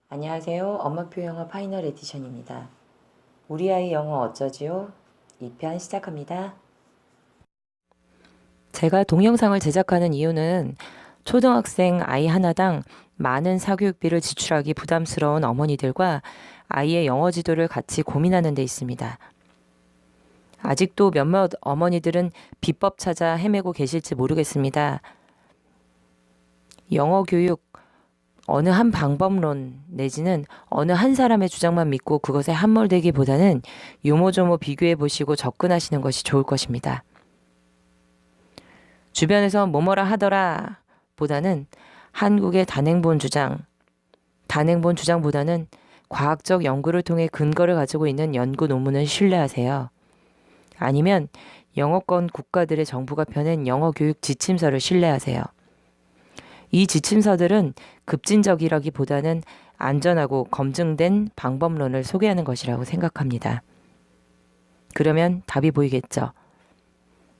안녕하세요. 엄마표 영어 파이널 에디션입니다. 우리 아이 영어 어쩌지요? 2편 시작합니다. 제가 동영상을 제작하는 이유는 초등학생 아이 하나당 많은 사교육비를 지출하기 부담스러운 어머니들과 아이의 영어 지도를 같이 고민하는 데 있습니다. 아직도 몇몇 어머니들은 비법 찾아 헤매고 계실지 모르겠습니다. 영어 교육 어느 한 방법론 내지는 어느 한 사람의 주장만 믿고 그것에 함몰되기보다는 요모조모 비교해 보시고 접근하시는 것이 좋을 것입니다. 주변에서 뭐뭐라 하더라 보다는 한국의 단행본 주장보다는 과학적 연구를 통해 근거를 가지고 있는 연구 논문을 신뢰하세요. 아니면 영어권 국가들의 정부가 펴낸 영어 교육 지침서를 신뢰하세요. 이 지침서들은 급진적이라기보다는 안전하고 검증된 방법론을 소개하는 것이라고 생각합니다. 그러면 답이 보이겠죠.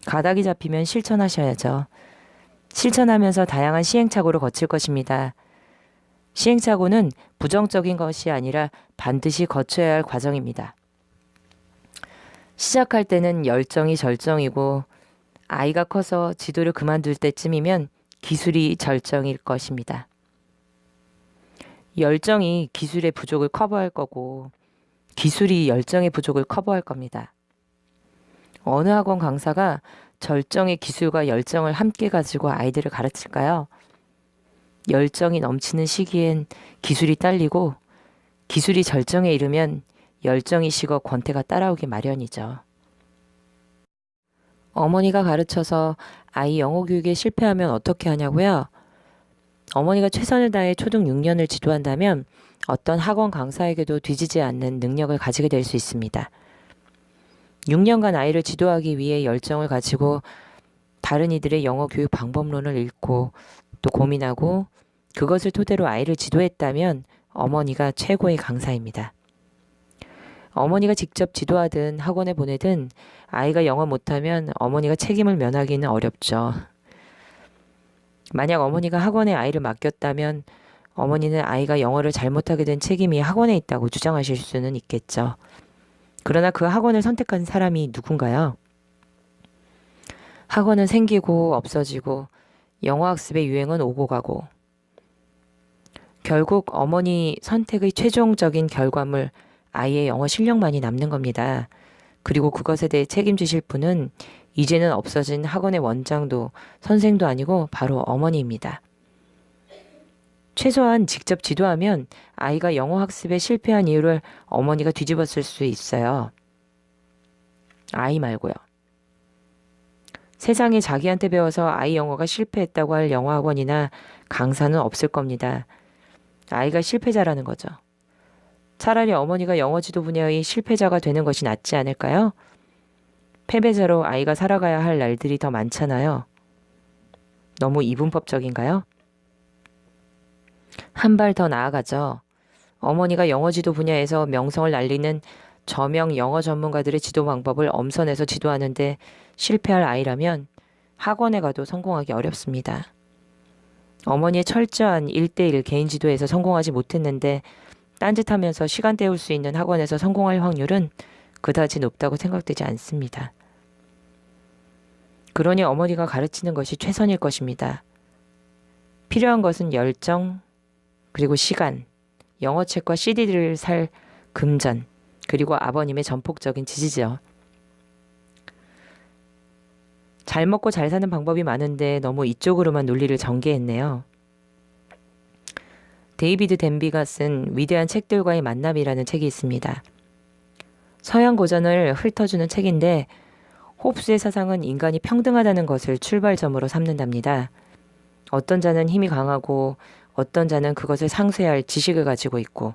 가닥이 잡히면 실천하셔야죠. 실천하면서 다양한 시행착오를 거칠 것입니다. 시행착오는 부정적인 것이 아니라 반드시 거쳐야 할 과정입니다. 시작할 때는 열정이 절정이고 아이가 커서 지도를 그만둘 때쯤이면 기술이 절정일 것입니다. 열정이 기술의 부족을 커버할 거고 기술이 열정의 부족을 커버할 겁니다. 어느 학원 강사가 절정의 기술과 열정을 함께 가지고 아이들을 가르칠까요? 열정이 넘치는 시기엔 기술이 딸리고 기술이 절정에 이르면 열정이 식어 권태가 따라오기 마련이죠. 어머니가 가르쳐서 아이 영어 교육에 실패하면 어떻게 하냐고요? 어머니가 최선을 다해 초등 6년을 지도한다면 어떤 학원 강사에게도 뒤지지 않는 능력을 가지게 될 수 있습니다. 6년간 아이를 지도하기 위해 열정을 가지고 다른 이들의 영어 교육 방법론을 읽고 또 고민하고 그것을 토대로 아이를 지도했다면 어머니가 최고의 강사입니다. 어머니가 직접 지도하든 학원에 보내든 아이가 영어 못하면 어머니가 책임을 면하기는 어렵죠. 만약 어머니가 학원에 아이를 맡겼다면 어머니는 아이가 영어를 잘못하게 된 책임이 학원에 있다고 주장하실 수는 있겠죠. 그러나 그 학원을 선택한 사람이 누군가요? 학원은 생기고 없어지고 영어 학습의 유행은 오고 가고 결국 어머니 선택의 최종적인 결과물 아이의 영어 실력만이 남는 겁니다. 그리고 그것에 대해 책임지실 분은 이제는 없어진 학원의 원장도 선생도 아니고 바로 어머니입니다. 최소한 직접 지도하면 아이가 영어 학습에 실패한 이유를 어머니가 뒤집었을 수 있어요. 아이 말고요. 세상에 자기한테 배워서 아이 영어가 실패했다고 할 영어 학원이나 강사는 없을 겁니다. 아이가 실패자라는 거죠. 차라리 어머니가 영어 지도 분야의 실패자가 되는 것이 낫지 않을까요? 패배자로 아이가 살아가야 할 날들이 더 많잖아요. 너무 이분법적인가요? 한 발 더 나아가죠. 어머니가 영어 지도 분야에서 명성을 날리는 저명 영어 전문가들의 지도 방법을 엄선해서 지도하는데 실패할 아이라면 학원에 가도 성공하기 어렵습니다. 어머니의 철저한 1대1 개인 지도에서 성공하지 못했는데 딴짓하면서 시간 때울 수 있는 학원에서 성공할 확률은 그다지 높다고 생각되지 않습니다. 그러니 어머니가 가르치는 것이 최선일 것입니다. 필요한 것은 열정, 그리고 시간, 영어책과 CD를 살 금전, 그리고 아버님의 전폭적인 지지죠. 잘 먹고 잘 사는 방법이 많은데 너무 이쪽으로만 논리를 전개했네요. 데이비드 덴비가 쓴 위대한 책들과의 만남이라는 책이 있습니다. 서양 고전을 훑어주는 책인데 홉스의 사상은 인간이 평등하다는 것을 출발점으로 삼는답니다. 어떤 자는 힘이 강하고 어떤 자는 그것을 상쇄할 지식을 가지고 있고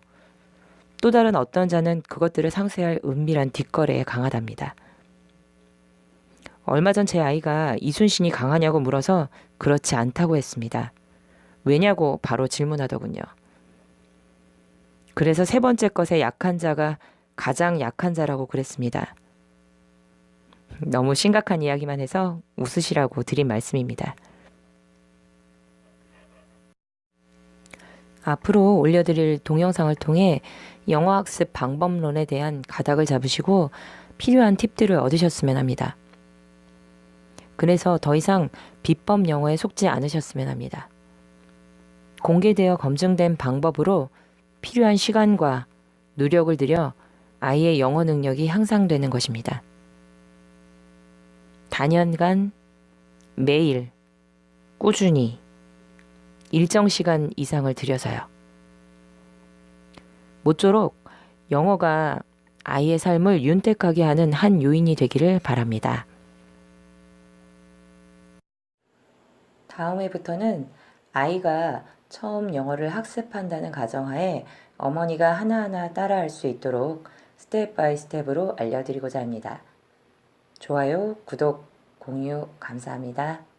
또 다른 어떤 자는 그것들을 상쇄할 은밀한 뒷거래에 강하답니다. 얼마 전 제 아이가 이순신이 강하냐고 물어서 그렇지 않다고 했습니다. 왜냐고 바로 질문하더군요. 그래서 세 번째 것에 약한 자가 가장 약한 자라고 그랬습니다. 너무 심각한 이야기만 해서 웃으시라고 드린 말씀입니다. 앞으로 올려드릴 동영상을 통해 영어 학습 방법론에 대한 가닥을 잡으시고 필요한 팁들을 얻으셨으면 합니다. 그래서 더 이상 비법 영어에 속지 않으셨으면 합니다. 공개되어 검증된 방법으로 필요한 시간과 노력을 들여 아이의 영어 능력이 향상되는 것입니다. 단연간 매일 꾸준히 일정 시간 이상을 들여서요. 모쪼록 영어가 아이의 삶을 윤택하게 하는 한 요인이 되기를 바랍니다. 다음 해부터는 아이가 처음 영어를 학습한다는 가정하에 어머니가 하나하나 따라할 수 있도록 스텝 바이 스텝으로 알려드리고자 합니다. 좋아요, 구독, 공유 감사합니다.